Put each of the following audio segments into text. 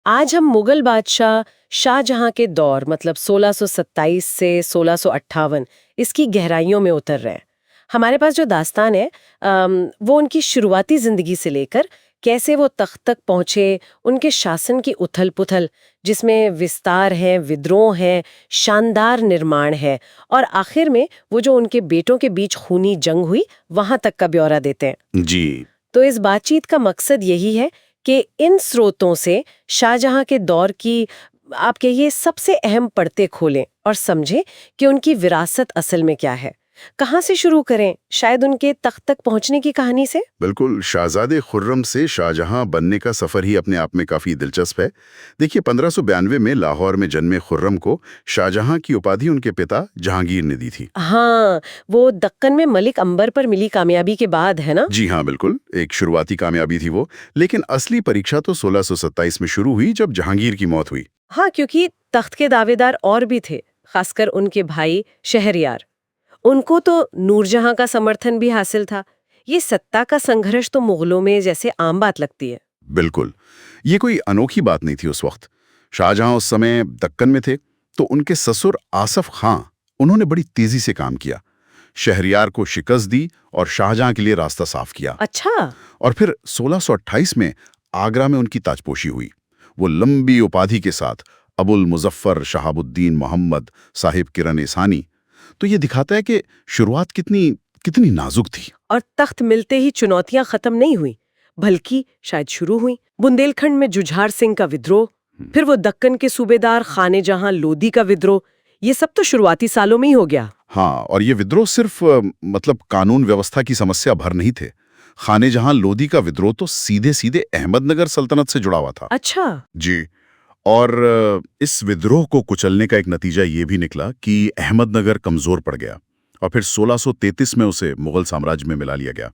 आज हम मुगल बादशाह शाहजहां के दौर मतलब 1627 से 1658 इसकी गहराइयों में उतर रहे हैं। हमारे पास जो दास्तान है वो उनकी शुरुआती जिंदगी से लेकर कैसे वो तख्त तक पहुंचे, उनके शासन की उथल-पुथल जिसमें विस्तार है, विद्रोह है, शानदार निर्माण है और आखिर में वो जो उनके बेटों के बीच खूनी जंग हुई वहां तक का ब्यौरा देते हैं। जी। तो इस बातचीत का मकसद यही है कि इन स्रोतों से शाहजहां के दौर की आप कहिए सबसे अहम पड़ते खोलें और समझें कि उनकी विरासत असल में क्या है। कहाँ से शुरू करें? शायद उनके तख्त तक पहुंचने की कहानी से। बिल्कुल, शाहजादे खुर्रम से शाहजहां बनने का सफर ही अपने आप में काफी दिलचस्प है। देखिए, 1592 में लाहौर में जन्मे खुर्रम को शाहजहां की उपाधि उनके पिता जहांगीर ने दी थी। हाँ, वो दक्कन में मलिक अंबर पर मिली कामयाबी के बाद है ना? जी हाँ, बिल्कुल, एक शुरुआती कामयाबी थी वो। लेकिन असली परीक्षा तो 1627 में शुरू हुई जब जहांगीर की मौत हुई। हाँ, क्योंकि तख्त के दावेदार और भी थे, खासकर उनके भाई शहरयार। उनको तो नूरजहां का समर्थन भी हासिल था। ये सत्ता का संघर्ष तो मुगलों में जैसे आम बात लगती है। बिल्कुल, ये कोई अनोखी बात नहीं थी उस वक्त। शाहजहां उस समय दक्कन में थे, तो उनके ससुर आसफ खां उन्होंने बड़ी तेजी से काम किया, शहरयार को शिकस्त दी और शाहजहां के लिए रास्ता साफ किया। अच्छा। और फिर 1628 में आगरा में उनकी ताजपोशी हुई, वो लंबी उपाधि के साथ, अबुल मुजफ्फर शहाबुद्दीन मोहम्मद साहिब किरण एसानी। तो ये दिखाता है कि शुरुआत कितनी कितनी नाजुक थी। और तख्त मिलते ही चुनौतियां खत्म नहीं हुई, बल्कि शायद शुरू हुई। बुंदेलखंड में जुझार सिंह का विद्रोह, फिर वो दक्कन के सूबेदार खाने जहां लोधी का विद्रोह, ये सब तो शुरुआती सालों में ही हो गया। हाँ, और ये विद्रोह सिर्फ मतलब कानून व्यवस्था की समस्या भर नहीं थे। खाने जहां लोधी का विद्रोह तो सीधे सीधे अहमदनगर सल्तनत से जुड़ा हुआ था। अच्छा। जी। और इस विद्रोह को कुचलने का एक नतीजा ये भी निकला कि अहमदनगर कमजोर पड़ गया और फिर 1633 में उसे मुगल साम्राज्य में मिला लिया गया।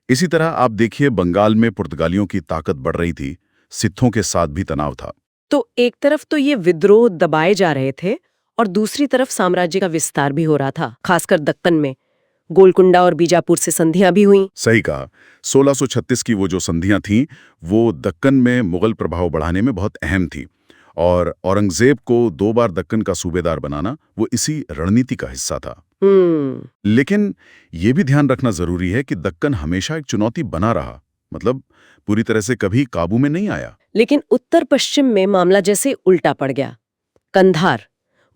इसी तरह आप देखिए, बंगाल में पुर्तगालियों की ताकत बढ़ रही थी, सिखों के साथ भी तनाव था। तो एक तरफ तो ये विद्रोह दबाए जा रहे थे और दूसरी तरफ साम्राज्य का विस्तार भी हो रहा था, खासकर दक्कन में। गोलकुंडा और बीजापुर से संधियां भी हुईं। सही कहा, 1636 की वो जो संधियां थीं, वो दक्कन में मुगल प्रभाव बढ़ाने में बहुत अहम थी। और औरंगजेब को 2 बार दक्कन का सूबेदार बनाना वो इसी रणनीति का हिस्सा था। लेकिन ये भी ध्यान रखना जरूरी है कि दक्कन हमेशा एक चुनौती बना रहा, मतलब पूरी तरह से कभी काबू में नहीं आया। लेकिन उत्तर पश्चिम में मामला जैसे उल्टा पड़ गया। कंधार,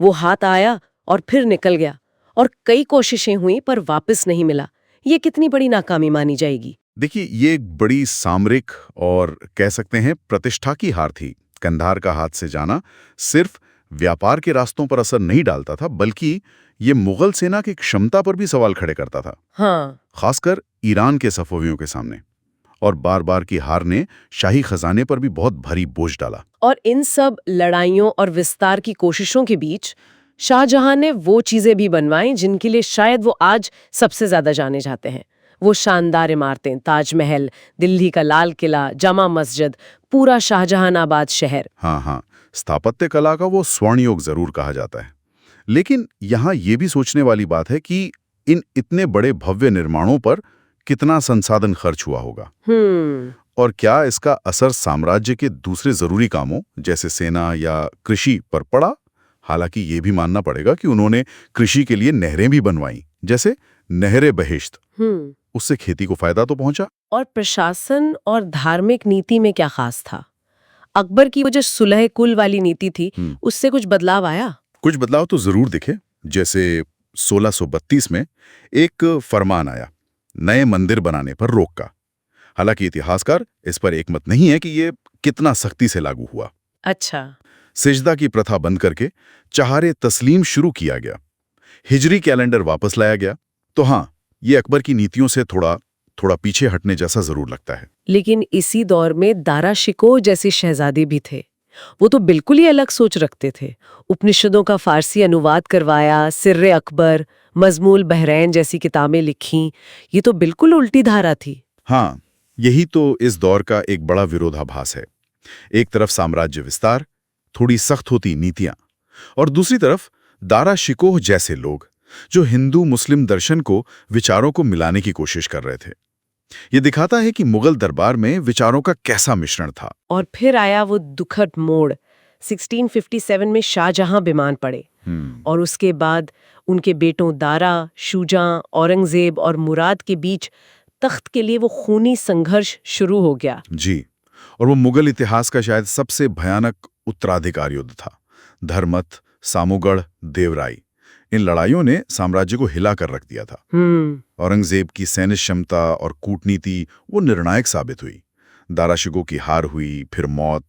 वो हाथ आया और फिर निकल गया और कई कोशिशें हुई पर वापस नहीं मिला। ये कितनी बड़ी नाकामी मानी जाएगी? देखिए, ये एक बड़ी सामरिक और कह सकते हैं प्रतिष्ठा की हार थी। कंधार का हाथ से जाना सिर्फ व्यापार के रास्तों पर असर नहीं डालता था, बल्कि ये मुगल सेना की क्षमता पर भी सवाल खड़े करता था। हाँ। खासकर ईरान के सफवियों के सामने। और बार बार की हार ने शाही खजाने पर भी बहुत भारी बोझ डाला। और इन सब लड़ाइयों और विस्तार की कोशिशों के बीच शाहजहां ने वो चीजें भी बनवाई जिनके लिए शायद वो आज सबसे ज्यादा जाने जाते हैं। वो शानदार इमारतें, ताजमहल, दिल्ली का लाल किला, जामा मस्जिद, पूरा शाहजहानाबाद शहर। हाँ हाँ, स्थापत्य कला का वो स्वर्ण युग जरूर कहा जाता है। लेकिन यहाँ ये भी सोचने वाली बात है कि इन इतने बड़े भव्य निर्माणों पर कितना संसाधन खर्च हुआ होगा और क्या इसका असर साम्राज्य के दूसरे जरूरी कामों जैसे सेना या कृषि पर पड़ा। हालांकि ये भी मानना पड़ेगा कि उन्होंने कृषि के लिए नहरें भी बनवाई, जैसे नहरे बहिश्त। उससे खेती को फायदा तो पहुंचा। और प्रशासन और धार्मिक नीति में क्या खास था? अकबर की वो जो सुलह कुल वाली नीति थी, उससे कुछ बदलाव आया? कुछ बदलाव तो जरूर दिखे। जैसे 1632 में एक फरमान आया नए मंदिर बनाने पर रोक का। हालांकि इतिहासकार इस पर एकमत नहीं है कि ये कितना सख्ती से लागू हुआ। अच्छा। सिजदा की प्रथा बंद करके चहारे तस्लीम शुरू किया गया, हिजरी कैलेंडर वापस लाया गया। तो हाँ, ये अकबर की नीतियों से थोड़ा पीछे हटने जैसा जरूर लगता है। लेकिन इसी दौर में दारा शिकोह जैसे शहजादे भी थे। वो तो बिल्कुल ही अलग सोच रखते थे। उपनिषदों का फारसी अनुवाद करवाया, सिर्रे अकबर, मजमूल बहरैन जैसी किताबें लिखीं। ये तो बिल्कुल उल्टी धारा थी। हाँ, यही तो इस दौर का एक बड़ा विरोधाभास है। एक तरफ साम्राज्य विस्तार, थोड़ी सख्त होती नीतियां, और दूसरी तरफ दारा शिकोह जैसे लोग जो हिंदू मुस्लिम दर्शन को, विचारों को मिलाने की कोशिश कर रहे थे। ये दिखाता है कि मुगल दरबार में विचारों का कैसा मिश्रण था। और फिर आया वो दुखद मोड़। 1657 में शाहजहां बीमार पड़े और उसके बाद उनके बेटों दारा, शुजा, औरंगजेब और मुराद के बीच तख्त के लिए वो खूनी संघर्ष शुरू हो गया। जी, और वो मुगल इतिहास का शायद सबसे भयानक उत्तराधिकार युद्ध था। धर्मत, सामूगढ़, देवराई, इन लड़ाइयों ने साम्राज्य को हिला कर रख दिया था। औरंगजेब की सैन्य क्षमता और कूटनीति वो निर्णायक साबित हुई। दारा शिकोह की हार हुई, फिर मौत,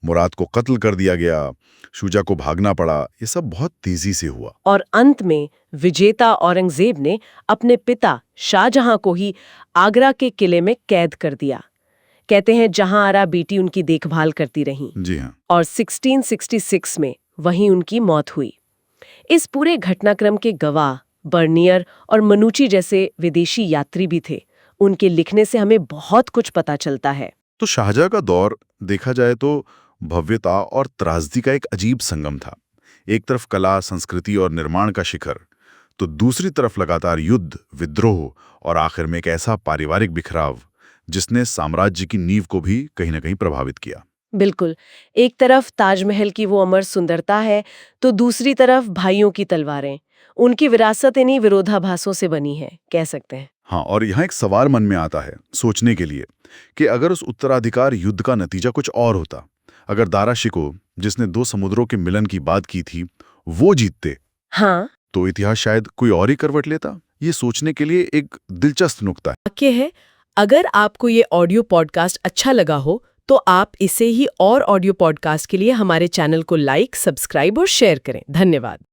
मुराद को कत्ल कर दिया गया, शुजा को भागना पड़ा, ये सब बहुत तेजी से हुआ। और अंत में विजेता औरंगजेब ने अपने पिता शाहजहां को ही आगरा के किले में कैद कर दिया। कहते हैं जहां आरा बेटी उनकी देखभाल करती रही। जी हाँ। और 1666 में वहीं उनकी मौत हुई। इस पूरे घटनाक्रम के गवाह बर्नियर और मनुची जैसे विदेशी यात्री भी थे। उनके लिखने से हमें बहुत कुछ पता चलता है। तो शाहजहां का दौर देखा जाए तो भव्यता और त्रासदी का एक अजीब संगम था। एक तरफ कला, संस्कृति और निर्माण का शिखर, तो दूसरी तरफ लगातार युद्ध, विद्रोह और आखिर में एक ऐसा पारिवारिक बिखराव जिसने साम्राज्य की नींव को भी कहीं न कहीं प्रभावित किया। बिल्कुल, एक तरफ ताजमहल की वो अमर सुंदरता है, तो दूसरी तरफ भाइयों की तलवारें। उनकी विरासत इन्हीं विरोधाभासों से बनी है, कह सकते हैं। हाँ, और यहाँ एक सवाल मन में आता है सोचने के लिए कि अगर उस उत्तराधिकार युद्ध का नतीजा कुछ और होता, अगर दारा शिकोह, जिसने दो समुद्रों के मिलन की बात की थी, वो जीतते, हाँ, तो इतिहास शायद कोई और ही करवट लेता। ये सोचने के लिए एक दिलचस्प नुक्ता है। वाक्य है, अगर आपको ये ऑडियो पॉडकास्ट अच्छा लगा हो तो आप इसे ही और ऑडियो पॉडकास्ट के लिए हमारे चैनल को लाइक, सब्सक्राइब और शेयर करें। धन्यवाद।